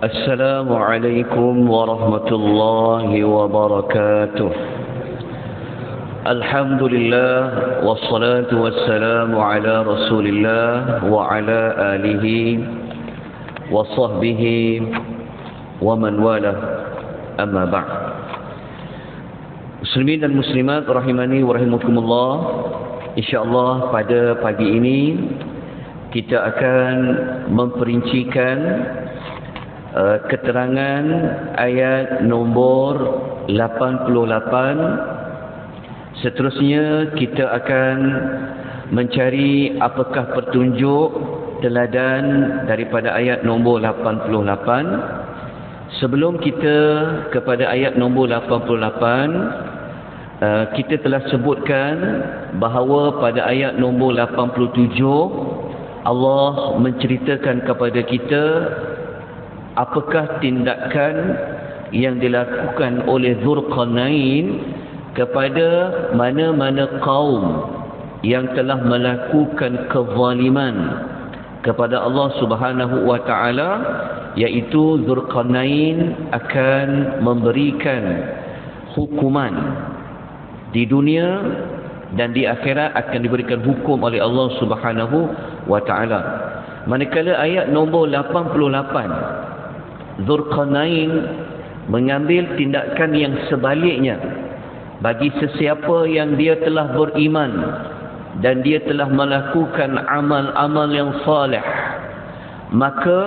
السلام عليكم ورحمة الله وبركاته. الحمد لله والصلاة والسلام على رسول الله وعلى آله وصحبه ومن والاه. أما بعد. Muslimin dan muslimat rahimani wa rahimakumullah. InsyaAllah pada pagi ini kita akan memperincikan keterangan ayat nombor 88. Seterusnya kita akan mencari apakah petunjuk teladan daripada ayat nombor 88. Sebelum kita kepada ayat nombor 88, kita telah sebutkan bahawa pada ayat nombor 87 Allah menceritakan kepada kita apakah tindakan yang dilakukan oleh Dzulqarnain kepada mana-mana kaum yang telah melakukan kezaliman kepada Allah Subhanahu wa taala, iaitu Dzulqarnain akan memberikan hukuman di dunia dan di akhirat akan diberikan hukum oleh Allah Subhanahu wa taala. Manakala ayat nombor 88, Dzulqarnain mengambil tindakan yang sebaliknya bagi sesiapa yang dia telah beriman dan dia telah melakukan amal-amal yang saleh, maka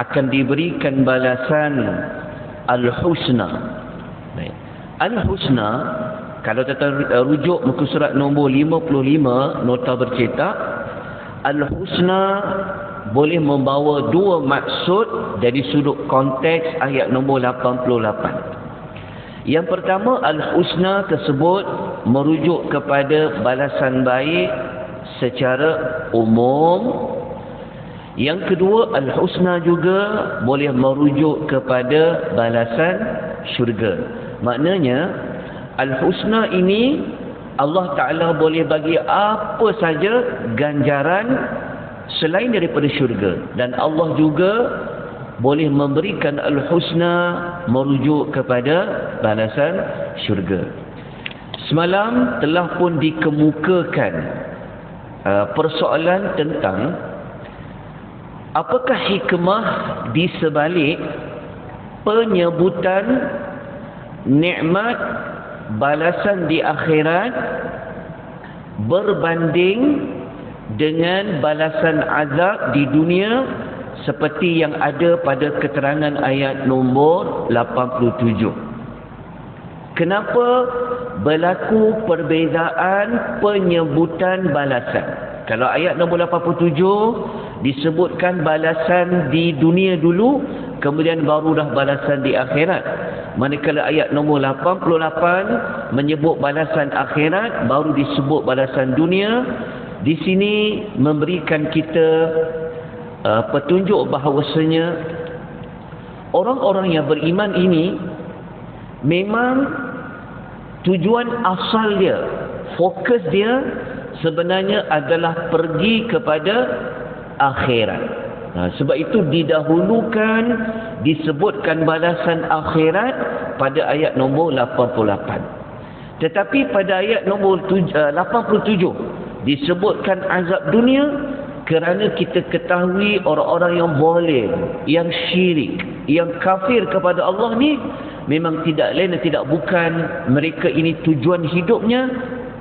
akan diberikan balasan al-husna. Al-husna, kalau kita rujuk muka surat nombor 55 nota bercetak, al-husna boleh membawa dua maksud dari sudut konteks ayat nombor 88. Yang pertama, al-husna tersebut merujuk kepada balasan baik secara umum. Yang kedua, al-husna juga boleh merujuk kepada balasan syurga. Maknanya, al-husna ini Allah Ta'ala boleh bagi apa saja ganjaran selain daripada syurga, dan Allah juga boleh memberikan al-husna merujuk kepada balasan syurga. Semalam telah pun dikemukakan persoalan tentang apakah hikmah di sebalik penyebutan nikmat balasan di akhirat berbanding dengan balasan azab di dunia seperti yang ada pada keterangan ayat nombor 87. Kenapa berlaku perbezaan penyebutan balasan? Kalau ayat nombor 87 disebutkan balasan di dunia dulu, kemudian baru dah balasan di akhirat. Manakala ayat nombor 88 menyebut balasan akhirat, baru disebut balasan dunia. Di sini memberikan kita petunjuk bahawasanya orang-orang yang beriman ini memang tujuan asal dia, fokus dia sebenarnya adalah pergi kepada akhirat. Sebab itu didahulukan disebutkan balasan akhirat pada ayat nombor 88. Tetapi pada ayat nombor 87 disebutkan azab dunia kerana kita ketahui orang-orang yang zalim, yang syirik, yang kafir kepada Allah ni memang tidak lain dan tidak bukan mereka ini tujuan hidupnya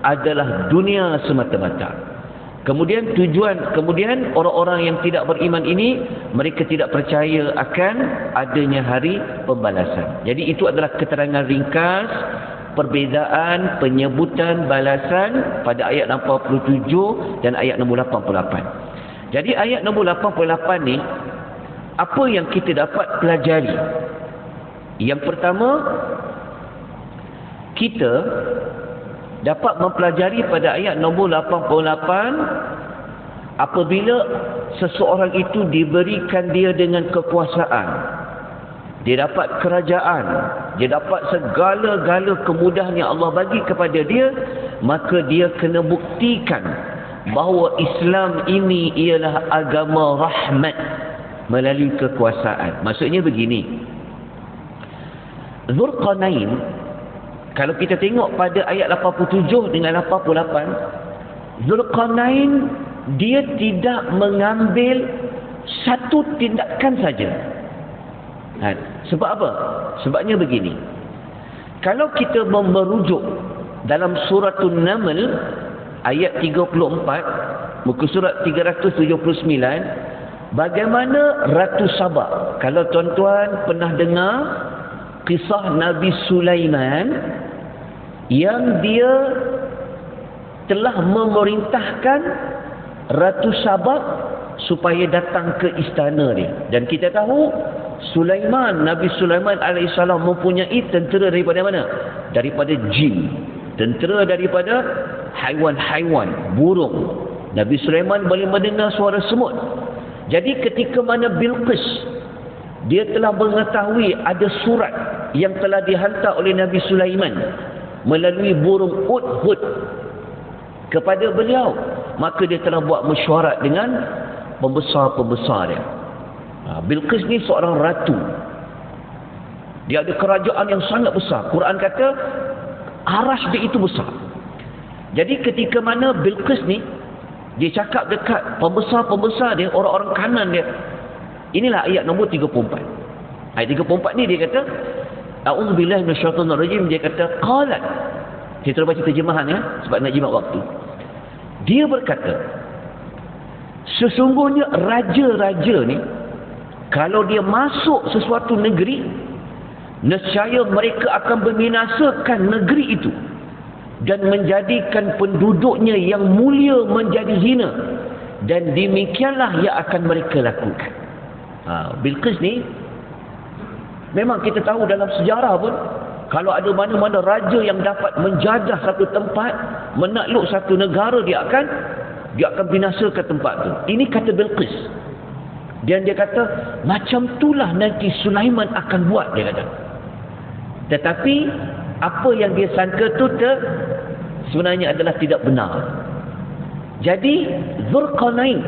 adalah dunia semata-mata. Kemudian orang-orang yang tidak beriman ini mereka tidak percaya akan adanya hari pembalasan. Jadi itu adalah keterangan ringkas perbezaan penyebutan balasan pada ayat 87 dan ayat nombor 88. Jadi ayat nombor 88 ni apa yang kita dapat pelajari? Yang pertama, kita dapat mempelajari pada ayat nombor 88 apabila seseorang itu diberikan dia dengan kekuasaan, dia dapat kerajaan, dia dapat segala-gala kemudahan yang Allah bagi kepada dia, maka dia kena buktikan bahawa Islam ini ialah agama rahmat, melalui kekuasaan. Maksudnya begini, Zulqarnain, kalau kita tengok pada ayat 87 dengan 88, Zulqarnain dia tidak mengambil satu tindakan saja. Sebab apa? Sebabnya begini, kalau kita merujuk dalam suratul Naml ayat 34, muka surat 379, bagaimana Ratu Sabah. Kalau tuan-tuan pernah dengar kisah Nabi Sulaiman yang dia telah memerintahkan Ratu Sabah supaya datang ke istana dia. Dan kita tahu Nabi Sulaiman alaihissalam mempunyai tentera daripada mana? Daripada jin. Tentera daripada haiwan-haiwan, burung. Nabi Sulaiman boleh mendengar suara semut. Jadi ketika mana Bilqis dia telah mengetahui ada surat yang telah dihantar oleh Nabi Sulaiman melalui burung Hudhud kepada beliau, maka dia telah buat mesyuarat dengan pembesar-pembesar dia. Bilqis ni seorang ratu. Dia ada kerajaan yang sangat besar. Quran kata arasy dia itu besar. Jadi ketika mana Bilqis ni dia cakap dekat pembesar-pembesar dia, orang-orang kanan dia, inilah ayat nombor 34. Ayat 34 ni dia kata, A'udzubillahi minasyaitonirrajim, dia kata qalat. Saya terus baca terjemahan ya, sebab nak jimat waktu. Dia berkata, sesungguhnya raja-raja ni kalau dia masuk sesuatu negeri, nescaya mereka akan membinasakan negeri itu dan menjadikan penduduknya yang mulia menjadi hina, dan demikianlah yang akan mereka lakukan. Bilqis ni memang kita tahu dalam sejarah pun, kalau ada mana-mana raja yang dapat menjajah satu tempat, menakluk satu negara, dia akan binasakan tempat tu. Ini kata Bilqis. Dan dia kata macam itulah nanti Sulaiman akan buat, dia kata. Tetapi apa yang dia sangka tu sebenarnya adalah tidak benar. Jadi Zulqarnain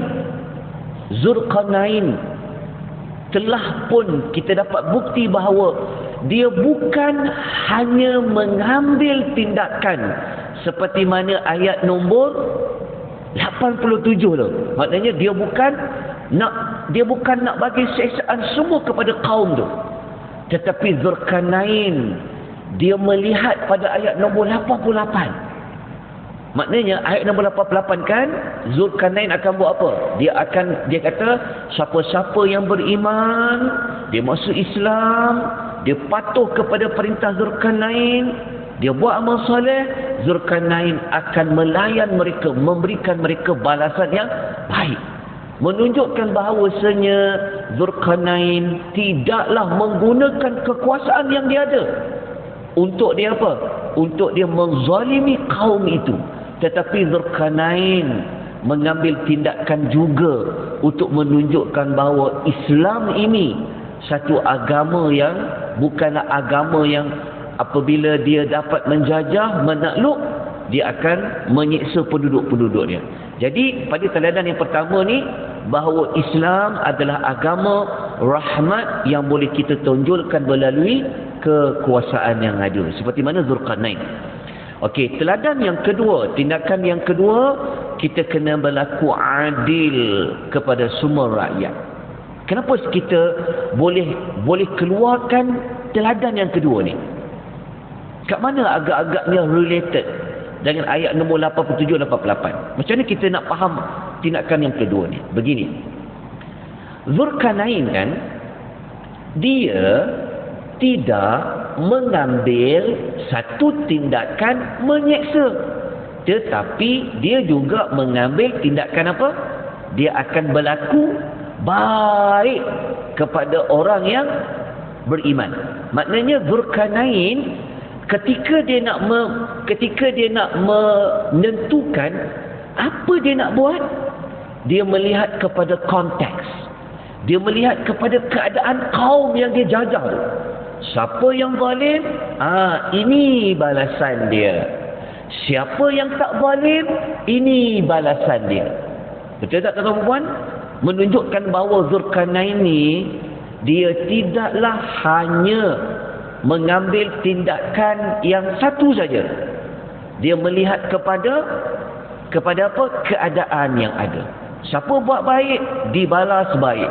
telah pun kita dapat bukti bahawa dia bukan hanya mengambil tindakan seperti mana ayat nombor 87 tu. Maknanya dia bukan nak bagi siksaan semua kepada kaum tu. Tetapi Zulqarnain dia melihat pada ayat nombor 88. Maknanya ayat nombor 88 kan, Zulqarnain akan buat apa? Dia kata siapa-siapa yang beriman, dia masuk Islam, dia patuh kepada perintah Zulqarnain, dia buat amal soleh, Zulqarnain akan melayan mereka, memberikan mereka balasan yang baik. Menunjukkan bahawasanya Zulqarnain tidaklah menggunakan kekuasaan yang dia ada untuk dia apa? Untuk dia menzalimi kaum itu. Tetapi Zulqarnain mengambil tindakan juga untuk menunjukkan bahawa Islam ini satu agama yang bukanlah agama yang apabila dia dapat menjajah, menakluk, dia akan menyiksa penduduk-penduduknya. Jadi pada teladan yang pertama ni, bahawa Islam adalah agama rahmat yang boleh kita tonjolkan melalui kekuasaan yang ada, seperti mana Zulqarnain. Okey, teladan yang kedua, tindakan yang kedua, kita kena berlaku adil kepada semua rakyat. Kenapa kita boleh keluarkan teladan yang kedua ni? Kat mana agak-agaknya related dengan ayat nombor 87-88? Macam mana kita nak faham tindakan yang kedua ni? Begini, Zulqarnain kan, dia tidak mengambil satu tindakan menyeksa, tetapi dia juga mengambil tindakan apa? Dia akan berlaku baik kepada orang yang beriman. Maknanya Zulqarnain ketika dia nak menentukan apa dia nak buat, dia melihat kepada konteks, dia melihat kepada keadaan kaum yang dia jajah tu. Siapa yang zalim, ini balasan dia. Siapa yang tak zalim, ini balasan dia. Betul tak tuan-tuan puan? menunjukkan bahawa Zulkarnain ni dia tidaklah hanya mengambil tindakan yang satu saja. Dia melihat kepada apa? Keadaan yang ada. Siapa buat baik, dibalas baik.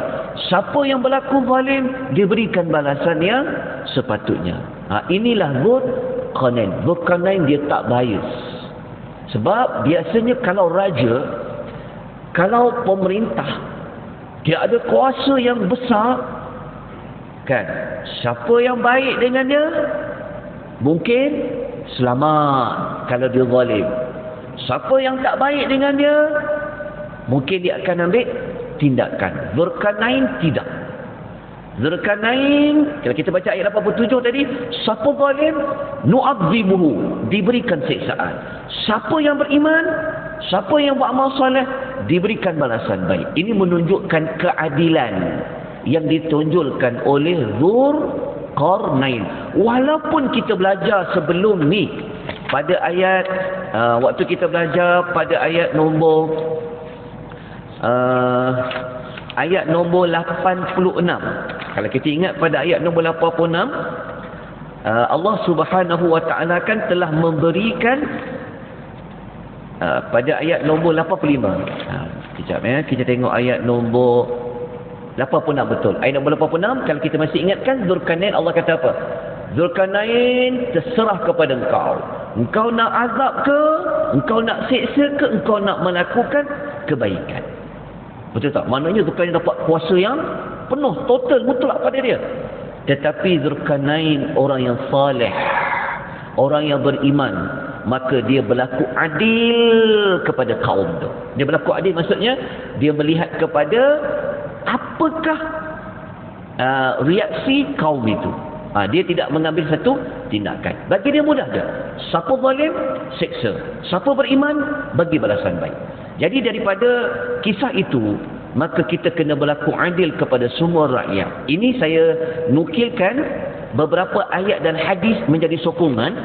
Siapa yang berlaku zalim, diberikan balasan yang sepatutnya. Inilah Zulkarnain. Zulkarnain dia tak bias. Sebab biasanya kalau raja, kalau pemerintah, dia ada kuasa yang besar, kan? Siapa yang baik dengan dia, mungkin selamat kalau dia zalim. Siapa yang tak baik dengan dia, mungkin dia akan ambil tindakan. Zulkarnain tidak. Zulkarnain, kalau kita baca ayat 87 tadi, siapa zalim, nu'adzibuhu, diberikan siksaan. Siapa yang beriman, siapa yang beramal soleh, diberikan balasan baik. Ini menunjukkan keadilan yang ditunjukkan oleh Zulkarnain. Walaupun kita belajar sebelum ni, pada ayat waktu kita belajar pada ayat nombor ayat nombor 86. Kalau kita ingat pada ayat nombor 86, Allah Subhanahu wa taala kan telah memberikan pada ayat nombor 85. Kejap kita tengok ayat nombor 86 betul. Ayat nombor 86 kalau kita masih ingatkan Zulkarnain, Allah kata apa? Zulkarnain, terserah kepada engkau. Engkau nak azab ke? Engkau nak siksa ke? Engkau nak melakukan kebaikan? Betul tak? Maknanya Zulkarnain dapat kuasa yang penuh, total, mutlak pada dia. Tetapi Zulkarnain orang yang saleh, orang yang beriman, maka dia berlaku adil kepada kaum tu. Dia berlaku adil maksudnya dia melihat kepada apakah reaksi kaum itu. Dia tidak mengambil satu tindakan. Bagi dia mudah je. Siapa zalim, seksa. Siapa beriman, bagi balasan baik. Jadi daripada kisah itu, maka kita kena berlaku adil kepada semua rakyat. Ini saya nukilkan beberapa ayat dan hadis menjadi sokongan.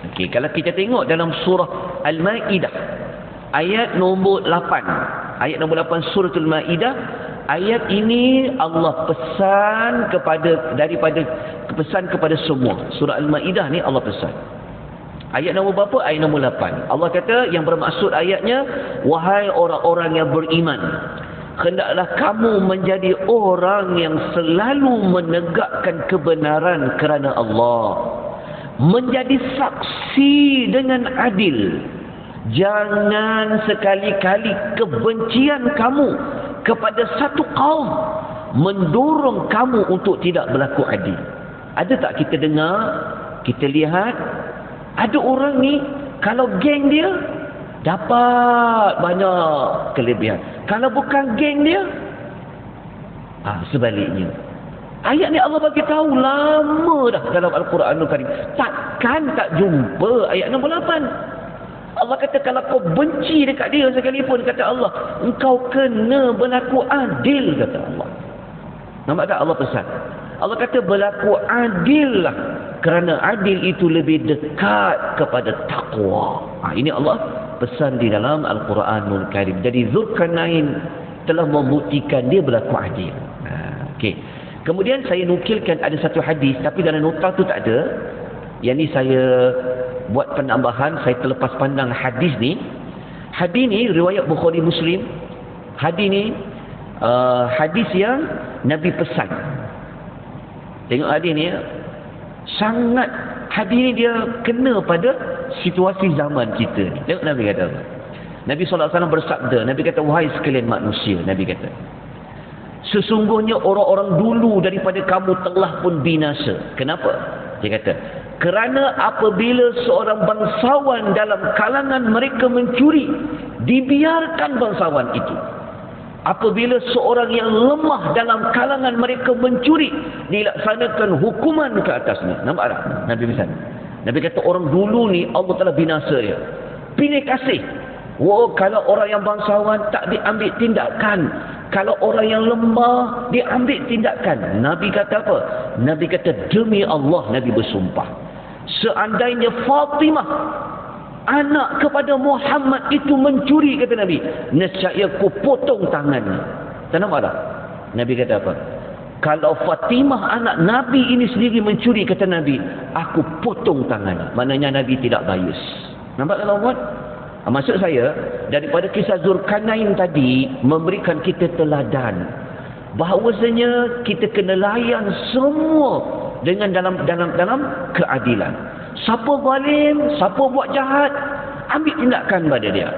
Okey, kalau kita tengok dalam surah Al-Maidah, ayat nombor 8. Ayat nombor 8 suratul Maidah, ayat ini Allah pesan kepada semua. Surah Al-Maidah ni Allah pesan. Ayat nombor berapa? Ayat nombor 8. Allah kata yang bermaksud ayatnya, wahai orang-orang yang beriman, hendaklah kamu menjadi orang yang selalu menegakkan kebenaran kerana Allah, menjadi saksi dengan adil. Jangan sekali-kali kebencian kamu kepada satu kaum mendorong kamu untuk tidak berlaku adil. Ada tak kita dengar, kita lihat, ada orang ni kalau geng dia dapat banyak kelebihan, kalau bukan geng dia sebaliknya. Ayat ni Allah bagi tahu lama dah dalam Al-Quranul Karim. Takkan tak jumpa ayat nombor 8. Allah kata kalau kau benci dekat dia sekalipun, kata Allah, engkau kena berlaku adil, kata Allah. Nampak tak Allah pesan? Allah kata berlaku adil lah, kerana adil itu lebih dekat kepada taqwa. Ini Allah pesan di dalam Al-Quranul Karim. Jadi Zulkarnain telah membuktikan dia berlaku adil. Okey. Kemudian saya nukilkan ada satu hadis, tapi dalam nota tu tak ada. Yang ni saya buat penambahan, saya terlepas pandang hadis ni. Hadis ni riwayat Bukhari Muslim. Hadis ni hadis yang Nabi pesan. Tengok hadis ni, sangat hadis ni dia kena pada situasi zaman kita ni. Tengok Nabi kata apa? Nabi SAW bersabda, Nabi kata, wahai sekalian manusia, Nabi kata, sesungguhnya orang-orang dulu daripada kamu telah pun binasa. Kenapa? Dia kata, kerana apabila seorang bangsawan dalam kalangan mereka mencuri, dibiarkan bangsawan itu. Apabila seorang yang lemah dalam kalangan mereka mencuri, dilaksanakan hukuman ke atasnya. Nampak tak? Nabi misalnya, Nabi kata orang dulu ni Allah telah binasa dia. Pilih kasih. Kalau orang yang bangsawan tak diambil tindakan, kalau orang yang lemah diambil tindakan. Nabi kata apa? Nabi kata demi Allah, Nabi bersumpah, seandainya Fatimah anak kepada Muhammad itu mencuri, kata Nabi, nescaya ku potong tangannya. Tak nampak tak? Nabi kata apa? Kalau Fatimah anak Nabi ini sendiri mencuri, kata Nabi, aku potong tangannya. Maknanya Nabi tidak bias. Nampak tak tuan-tuan? Maksud saya, daripada kisah Zulkarnain tadi, memberikan kita teladan bahawasanya kita kena layan semua dengan dalam keadilan. Siapa zalim, siapa buat jahat, ambil tindakan pada dia.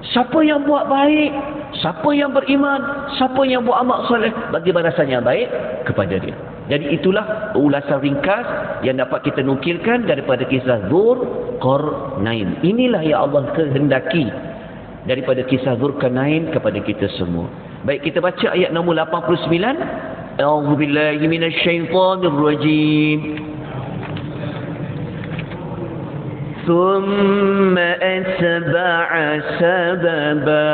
Siapa yang buat baik, siapa yang beriman, siapa yang buat amal soleh, bagi balasan yang baik kepada dia. Jadi itulah ulasan ringkas yang dapat kita nukilkan daripada kisah Zulkarnain. Inilah yang Allah kehendaki daripada kisah Zulkarnain kepada kita semua. Baik, kita baca ayat nombor 89. A'udzubillahi minasyaitonirrajim. ثم أتبع سببا.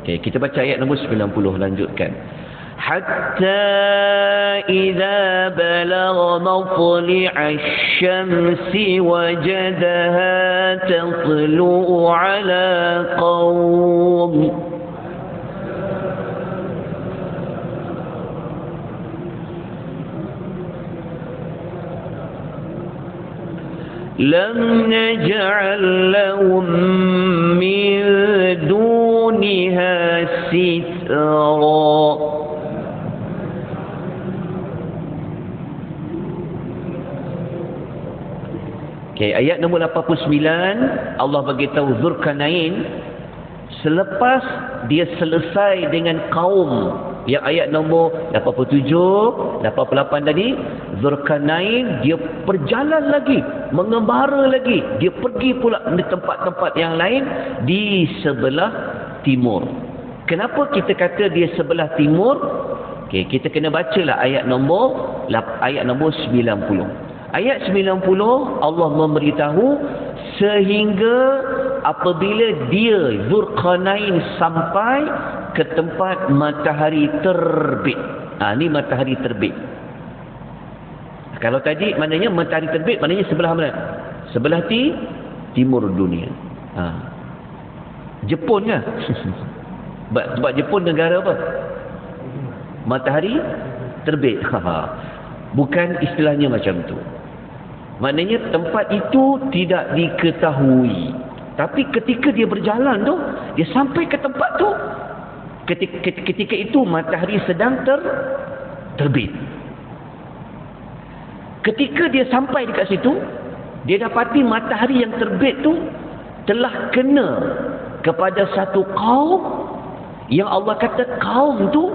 Okay, kita baca ayat nombor 90, lanjutkan. حتى إذا بلغ مطلع الشمس وجدها تطلع على قوم لم نجعل لهم من دونها سترا. Okay, ayat nombor 89, Allah beritahu Zulkarnain selepas dia selesai dengan kaum yang ayat nombor 87, 88 tadi, Zulkarnain dia berjalan lagi, mengembara lagi, dia pergi pula di tempat-tempat yang lain di sebelah timur. Kenapa kita kata dia sebelah timur? Okay, kita kena bacalah ayat nombor 90. Ayat 90 Allah memberitahu sehingga apabila dia Zulkarnain sampai ke tempat matahari terbit. Ini matahari terbit. Kalau tadi maknanya matahari terbit, maknanya sebelah mana? Sebelah timur dunia. Jepun kan? Sebab Jepun negara apa? Matahari terbit. Bukan istilahnya macam tu. Maknanya tempat itu tidak diketahui. Tapi ketika dia berjalan tu, dia sampai ke tempat tu, ketika itu matahari sedang terbit. Ketika dia sampai dekat situ, dia dapati matahari yang terbit tu telah kena kepada satu kaum yang Allah kata kaum tu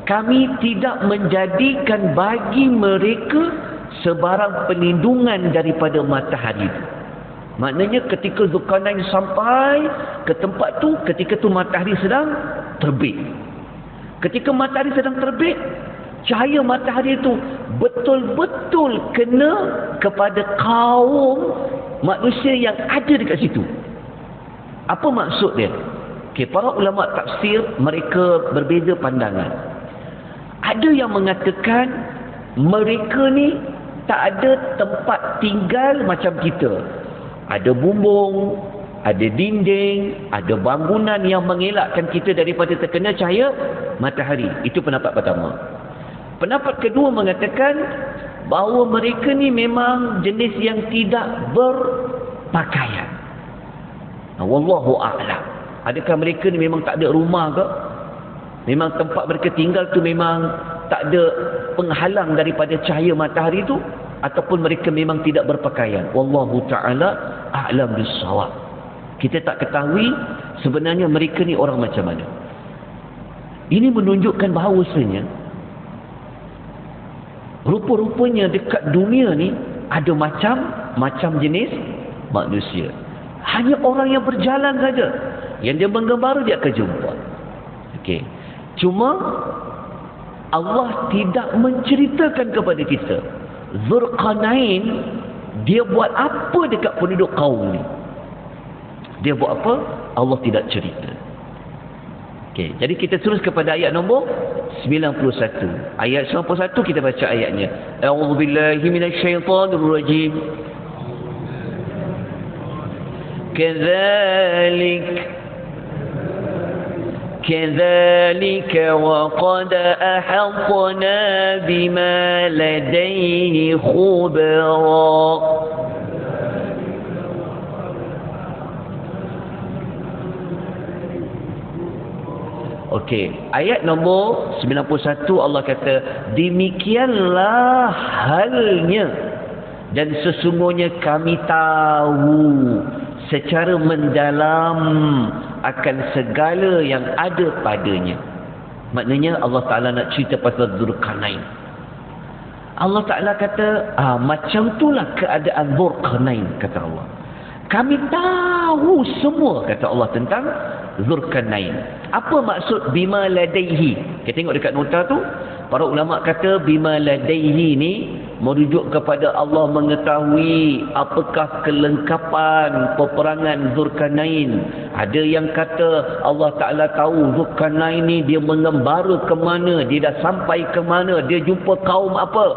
kami tidak menjadikan bagi mereka sebarang perlindungan daripada matahari itu. Maknanya ketika Zulkarnain sampai ke tempat tu, ketika tu matahari sedang terbit. Ketika matahari sedang terbit, cahaya matahari itu betul-betul kena kepada kaum manusia yang ada dekat situ. Apa maksud dia? Okay, para ulama tafsir mereka berbeza pandangan. Ada yang mengatakan mereka ni tak ada tempat tinggal macam kita. Ada bumbung, ada dinding, ada bangunan yang mengelakkan kita daripada terkena cahaya matahari. Itu pendapat pertama. Pendapat kedua mengatakan bahawa mereka ni memang jenis yang tidak berpakaian. Wallahu a'lam. Adakah mereka ni memang tak ada rumah ke? Memang tempat mereka tinggal tu memang tak ada penghalang daripada cahaya matahari tu, ataupun mereka memang tidak berpakaian. Wallahu ta'ala a'lam bissawab. Kita tak ketahui sebenarnya mereka ni orang macam mana. Ini menunjukkan bahawasanya rupa-rupanya dekat dunia ni ada macam jenis manusia. Hanya orang yang berjalan saja, yang dia menggembara dia akan jumpa. Okey. Cuma Allah tidak menceritakan kepada kita Zulkarnain dia buat apa dekat penduduk kaum ni. Dia buat apa? Allah tidak cerita. Okey, jadi kita terus kepada ayat nombor 91. Ayat 91 kita baca ayatnya. A'udzubillahi minasyaitonirrajim. كذلك وقد أحطنا بما لديه خبرا. Okey, ayat nombor 91 Allah kata, demikianlah halnya dan sesungguhnya kami tahu secara mendalam akan segala yang ada padanya. Maknanya Allah Ta'ala nak cerita pasal Dzulqarnain. Allah Ta'ala kata, macam itulah keadaan Dzulqarnain, kata Allah. Kami tahu semua, kata Allah, tentang Dzulqarnain. Apa maksud bima ladaihi? Kita tengok dekat nota tu, para ulama kata bima ladaihi ni merujuk kepada Allah mengetahui apakah kelengkapan peperangan Dzulqarnain. Ada yang kata Allah Ta'ala tahu Dzulqarnain ni dia mengembara ke mana, dia dah sampai ke mana, dia jumpa kaum apa.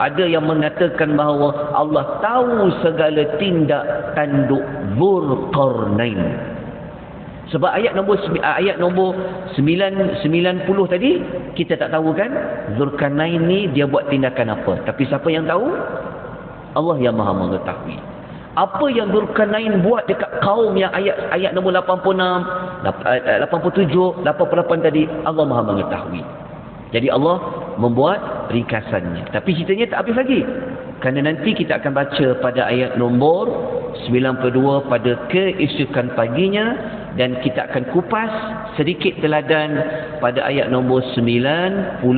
Ada yang mengatakan bahawa Allah tahu segala tindak tanduk Dzulqarnain. Sebab ayat nombor 90 tadi kita tak tahu kan Dzulqarnain ni dia buat tindakan apa. Tapi siapa yang tahu? Allah yang Maha mengetahui. Apa yang Dzulqarnain buat dekat kaum yang ayat nombor 86, 87, 88 tadi, Allah Maha mengetahui. Jadi Allah membuat ringkasannya. Tapi ceritanya tak habis lagi. Kerana nanti kita akan baca pada ayat nombor 92 pada keesokan paginya, dan kita akan kupas sedikit teladan pada ayat nombor 91.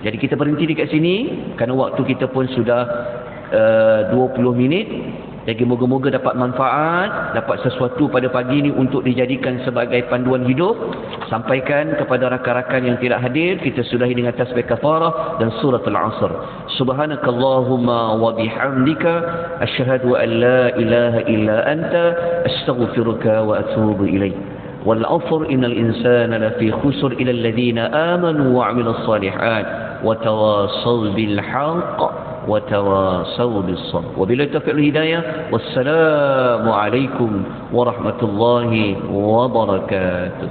Jadi kita berhenti dekat sini kerana waktu kita pun sudah 20 minit. Jadi moga-moga dapat manfaat, dapat sesuatu pada pagi ini untuk dijadikan sebagai panduan hidup. Sampaikan kepada rakan-rakan yang tidak hadir, kita sudahi dengan tasbih kafarah dan surah Al-Asr. Subhanakallahumma wa bihamdika asyhadu an la ilaha illa anta astaghfiruka wa atubu ilaik. Wal 'asr innal insana lafi khusr illa alladhina amanu wa 'amilus shalihat wa tawassaw bil haqq وتواصوا بالصبر. وبالله التوفيق والهداية، والسلام عليكم ورحمة الله وبركاته.